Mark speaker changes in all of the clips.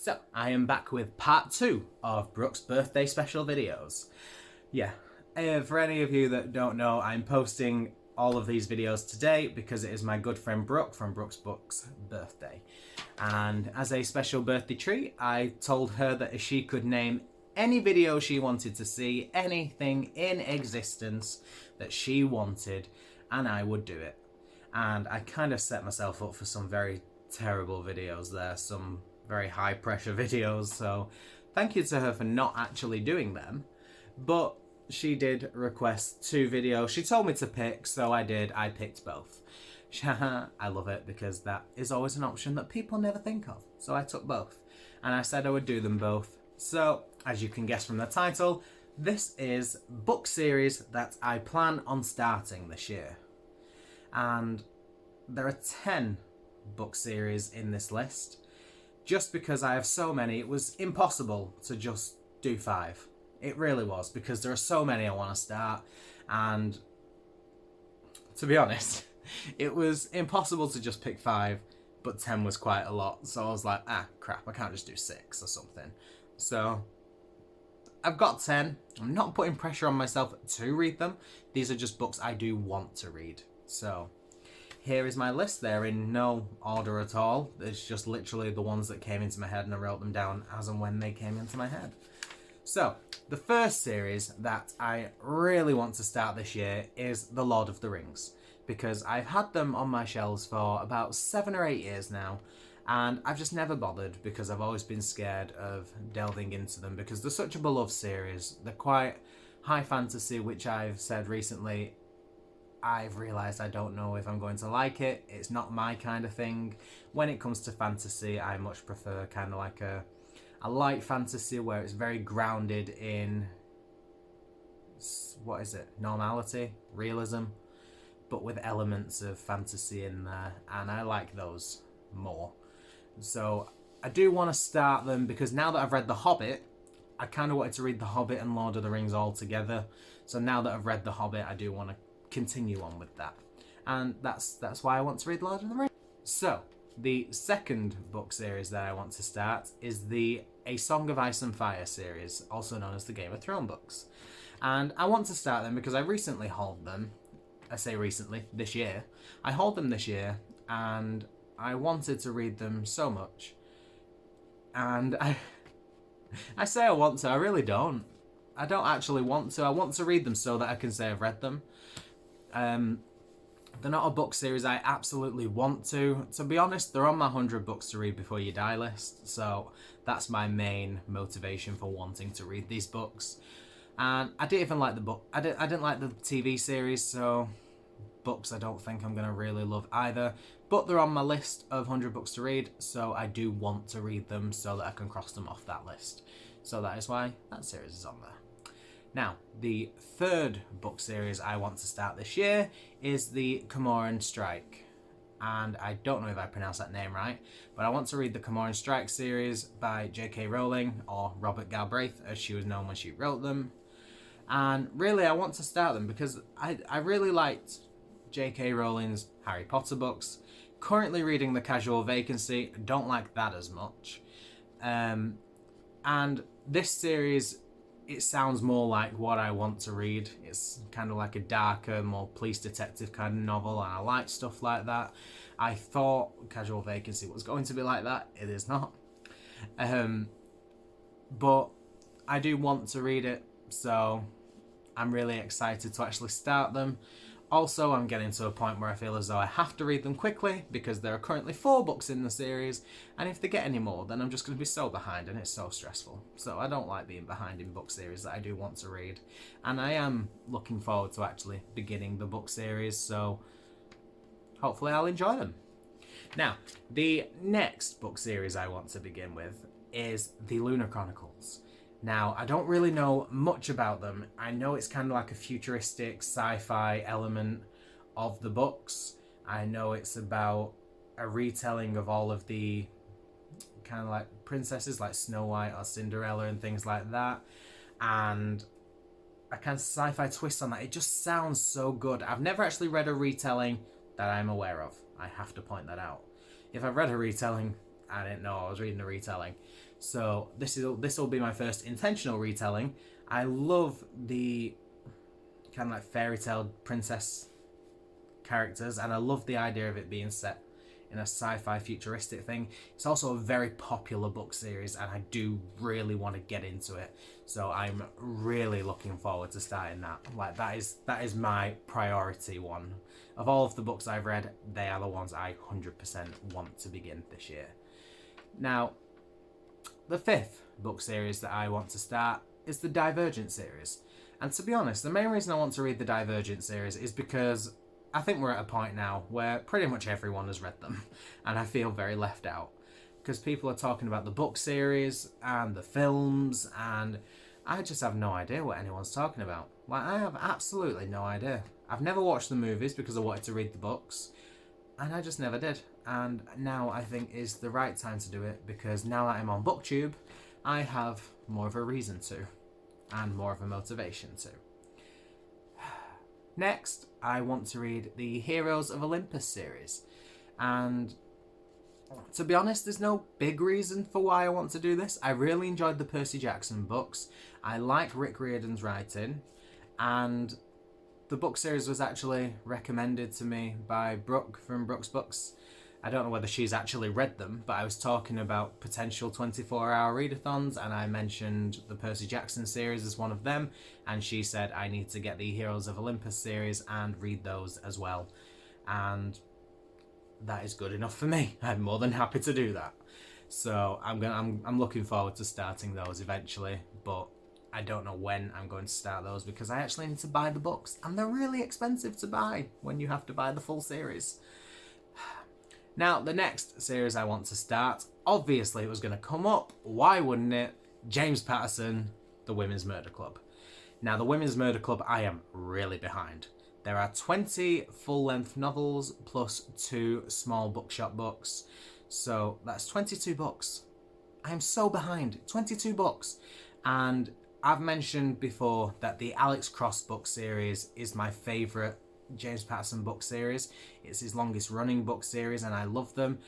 Speaker 1: So, I am back with part 2 of Brooke's birthday special videos. Yeah, for any of you that don't know, I'm posting all of these videos today because it is my good friend Brooke from Brooke's Books' birthday. And as a special birthday treat, I told her that if she could name any video she wanted to see, anything in existence that she wanted, and I would do it. And I kind of set myself up for some very terrible videos there, some very high pressure videos, so thank you to her for not actually doing them. But she did request 2 videos. She told me to pick, so I did. I picked both. I love it because that is always an option that people never think of. So I took both. And I said I would do them both. So, as you can guess from the title, this is book series that I plan on starting this year. And there are 10 book series in this list. Just because I have so many, it was impossible to just do 5. It really was, because there are so many I want to start, and to be honest, it was impossible to just pick 5, but 10 was quite a lot, so I was like, crap, I can't just do 6 or something. So I've got 10. I'm not putting pressure on myself to read them. These are just books I do want to read. So here is my list. They're in no order at all. It's just literally the ones that came into my head, and I wrote them down as and when they came into my head. So, the first series that I really want to start this year is The Lord of the Rings, because I've had them on my shelves for about 7 or 8 years now, and I've just never bothered because I've always been scared of delving into them because they're such a beloved series. They're quite high fantasy, which I've said recently I've realised I don't know if I'm going to like it. It's not my kind of thing. When it comes to fantasy, I much prefer kind of like a light fantasy where it's very grounded in, what is it, normality, realism, but with elements of fantasy in there, and I like those more. So I do want to start them because now that I've read The Hobbit, I kind of wanted to read The Hobbit and Lord of the Rings all together. So now that I've read The Hobbit, I do want to continue on with that, and that's why I want to read Lord of the Rings. So the second book series that I want to start is the A Song of Ice and Fire series, also known as the Game of Thrones books, and I want to start them because I recently hauled them. I say recently, this year. I hauled them this year, and I wanted to read them so much, and I say I want to, I really don't. I don't actually want to. I want to read them so that I can say I've read them. They're not a book series I absolutely want to. To be honest, they're on my 100 books to read before you die list, so that's my main motivation for wanting to read these books. And I didn't even like the book. I didn't like the TV series, so books I don't think I'm going to really love either. But they're on my list of 100 books to read, so I do want to read them so that I can cross them off that list. So that is why that series is on there. Now, the third book series I want to start this year is the Komorin Strike. And I don't know if I pronounced that name right, but I want to read the Komorin Strike series by J.K. Rowling, or Robert Galbraith, as she was known when she wrote them. And really, I want to start them because I really liked J.K. Rowling's Harry Potter books. Currently reading The Casual Vacancy, don't like that as much. And this series, it sounds more like what I want to read. It's kind of like a darker, more police detective kind of novel, and I like stuff like that. I thought Casual Vacancy was going to be like that. It is not. But I do want to read it, so I'm really excited to actually start them. Also, I'm getting to a point where I feel as though I have to read them quickly because there are currently 4 books in the series, and if they get any more, then I'm just going to be so behind, and it's so stressful. So I don't like being behind in book series that I do want to read, and I am looking forward to actually beginning the book series, so hopefully I'll enjoy them. Now, the next book series I want to begin with is the Lunar Chronicles. Now, I don't really know much about them. I know it's kind of like a futuristic sci-fi element of the books. I know it's about a retelling of all of the kind of like princesses like Snow White or Cinderella and things like that. And a kind of sci-fi twist on that. It just sounds so good. I've never actually read a retelling that I'm aware of. I have to point that out. If I've read a retelling, I didn't know I was reading a retelling. So this will be my first intentional retelling. I love the kind of like fairy tale princess characters, and I love the idea of it being set in a sci-fi futuristic thing. It's also a very popular book series, and I do really want to get into it. So I'm really looking forward to starting that. Like that is my priority one. Of all of the books I've read, they are the ones I 100% want to begin this year. Now, the fifth book series that I want to start is the Divergent series. And to be honest, the main reason I want to read the Divergent series is because I think we're at a point now where pretty much everyone has read them, and I feel very left out. Because people are talking about the book series and the films, and I just have no idea what anyone's talking about. Like, I have absolutely no idea. I've never watched the movies because I wanted to read the books, and I just never did. And now I think is the right time to do it, because now that I'm on BookTube, I have more of a reason to, and more of a motivation to. Next, I want to read the Heroes of Olympus series. And to be honest, there's no big reason for why I want to do this. I really enjoyed the Percy Jackson books. I like Rick Riordan's writing. And the book series was actually recommended to me by Brooke from Brooke's Books. I don't know whether she's actually read them, but I was talking about potential 24-hour readathons, and I mentioned the Percy Jackson series as one of them, and she said I need to get the Heroes of Olympus series and read those as well. And that is good enough for me. I'm more than happy to do that. So I'm looking forward to starting those eventually, but I don't know when I'm going to start those because I actually need to buy the books, and they're really expensive to buy when you have to buy the full series. Now, the next series I want to start, obviously it was going to come up. Why wouldn't it? James Patterson, The Women's Murder Club. Now, The Women's Murder Club, I am really behind. There are 20 full-length novels plus 2 small bookshop books. So that's 22 books. I am so behind. 22 books. And I've mentioned before that the Alex Cross book series is my favourite James Patterson book series. It's his longest running book series and I love them,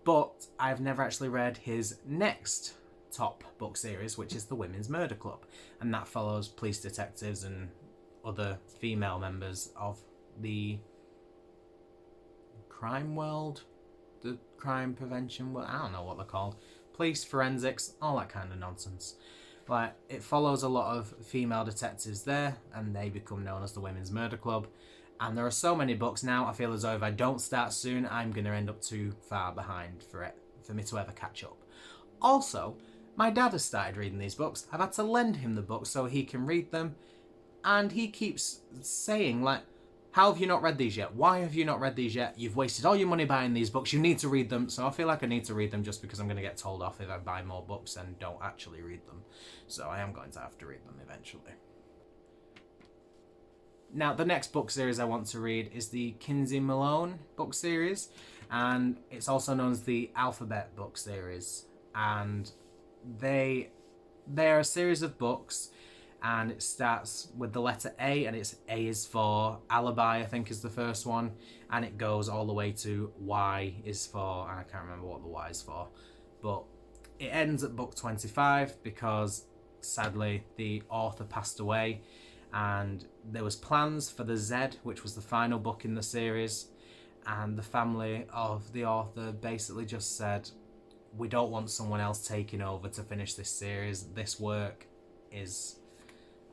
Speaker 1: but I've never actually read his next top book series, which is The Women's Murder Club, and that follows police detectives and other female members of the crime world, the crime prevention world, I don't know what they're called, police, forensics, all that kind of nonsense. Like, it follows a lot of female detectives there, and they become known as the Women's Murder Club. And there are so many books now, I feel as though if I don't start soon, I'm going to end up too far behind for me to ever catch up. Also, my dad has started reading these books. I've had to lend him the books so he can read them. And he keeps saying, like, how have you not read these yet? Why have you not read these yet? You've wasted all your money buying these books. You need to read them. So I feel like I need to read them just because I'm going to get told off if I buy more books and don't actually read them. So I am going to have to read them eventually. Now, the next book series I want to read is the Kinsey Malone book series, and it's also known as the Alphabet book series. And they're a series of books, and it starts with the letter A, and it's A is for Alibi, I think is the first one, and it goes all the way to Y is for, and I can't remember what the Y is for, but it ends at book 25 because sadly the author passed away. And there was plans for the Z, which was the final book in the series, and the family of the author basically just said, we don't want someone else taking over to finish this series. This work is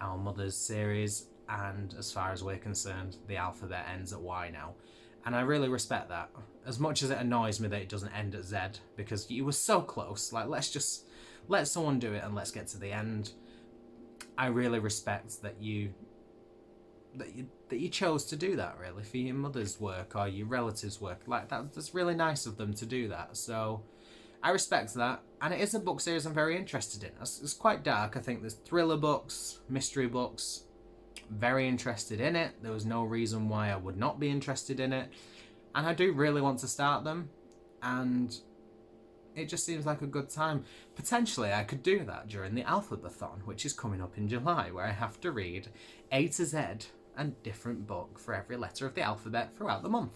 Speaker 1: our mother's series, and as far as we're concerned, the alphabet ends at Y now. And I really respect that. As much as it annoys me that it doesn't end at Z, because you were so close. Like, let's just let someone do it and let's get to the end. I really respect that you chose to do that, really, for your mother's work or your relatives' work. Like, that's really nice of them to do that. So I respect that, and it is a book series I'm very interested in. It's quite dark. I think there's thriller books, mystery books. Very interested in it. There was no reason why I would not be interested in it, and I do really want to start them, and it just seems like a good time. Potentially, I could do that during the Alphabathon, which is coming up in July, where I have to read A to Z, a different book for every letter of the alphabet throughout the month.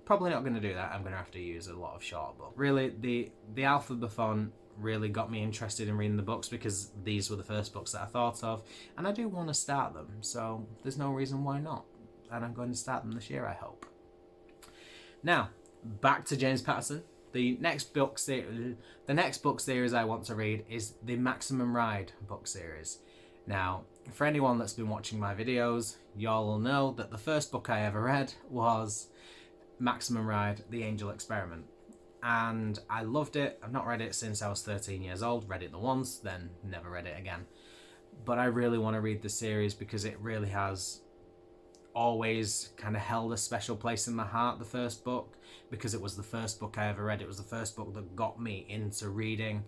Speaker 1: Probably not going to do that. I'm going to have to use a lot of short books. Really, the alphabathon really got me interested in reading the books because these were the first books that I thought of, and I do want to start them, so there's no reason why not. And I'm going to start them this year, I hope. Now, back to James Patterson. The next book series I want to read is the Maximum Ride book series. Now, for anyone that's been watching my videos, y'all will know that the first book I ever read was Maximum Ride, The Angel Experiment. And I loved it. I've not read it since I was 13 years old. Read it the once, then never read it again. But I really want to read the series because it really has always kind of held a special place in my heart, the first book, because it was the first book I ever read. It was the first book that got me into reading,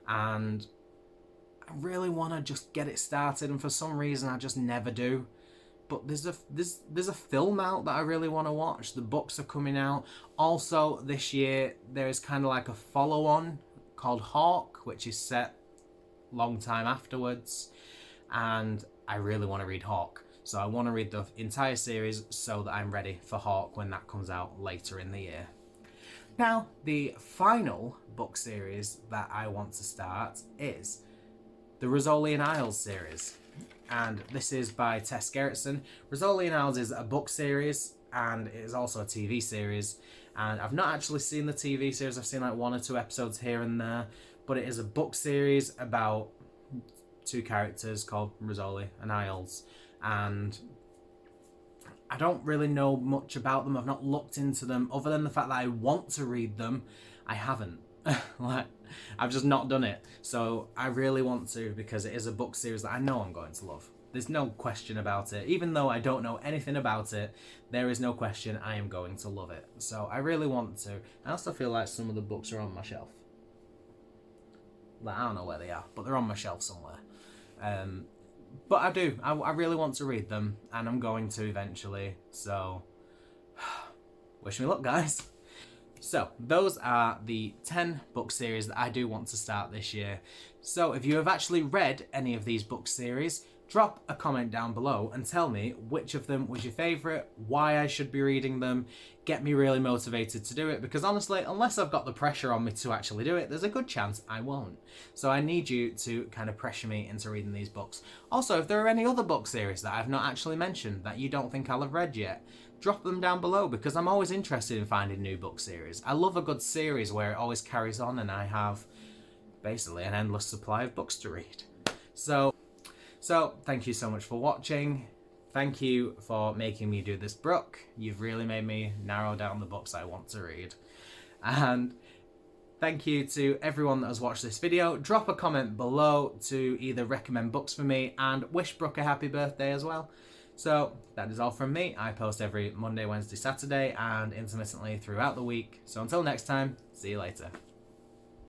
Speaker 1: and I really want to just get it started, and for some reason I just never do. But there's a film out that I really want to watch. The books are coming out. Also this year there is kind of like a follow-on called Hawk, which is set long time afterwards, and I really want to read Hawk. So I want to read the entire series so that I'm ready for Hawk when that comes out later in the year. Now, the final book series that I want to start is the Rizzoli and Isles series. And this is by Tess Gerritsen. Rizzoli and Isles is a book series, and it is also a TV series. And I've not actually seen the TV series. I've seen like 1 or 2 episodes here and there. But it is a book series about 2 characters called Rizzoli and Isles. And I don't really know much about them. I've not looked into them. Other than the fact that I want to read them, I haven't. Like, I've just not done it. So I really want to, because it is a book series that I know I'm going to love. There's no question about it. Even though I don't know anything about it, there is no question I am going to love it. So I really want to. I also feel like some of the books are on my shelf. Like, I don't know where they are, but they're on my shelf somewhere. But I do. I really want to read them, and I'm going to eventually. So, wish me luck, guys. So, those are the 10 book series that I do want to start this year. So, if you have actually read any of these book series, drop a comment down below and tell me which of them was your favourite, why I should be reading them. Get me really motivated to do it, because honestly, unless I've got the pressure on me to actually do it, there's a good chance I won't. So I need you to kind of pressure me into reading these books. Also, if there are any other book series that I've not actually mentioned that you don't think I'll have read yet, drop them down below, because I'm always interested in finding new book series. I love a good series where it always carries on and I have basically an endless supply of books to read. So thank you so much for watching. Thank you for making me do this book. You've really made me narrow down the books I want to read. And thank you to everyone that has watched this video. Drop a comment below to either recommend books for me and wish Brooke a happy birthday as well. So that is all from me. I post every Monday, Wednesday, Saturday, and intermittently throughout the week. So until next time, see you later.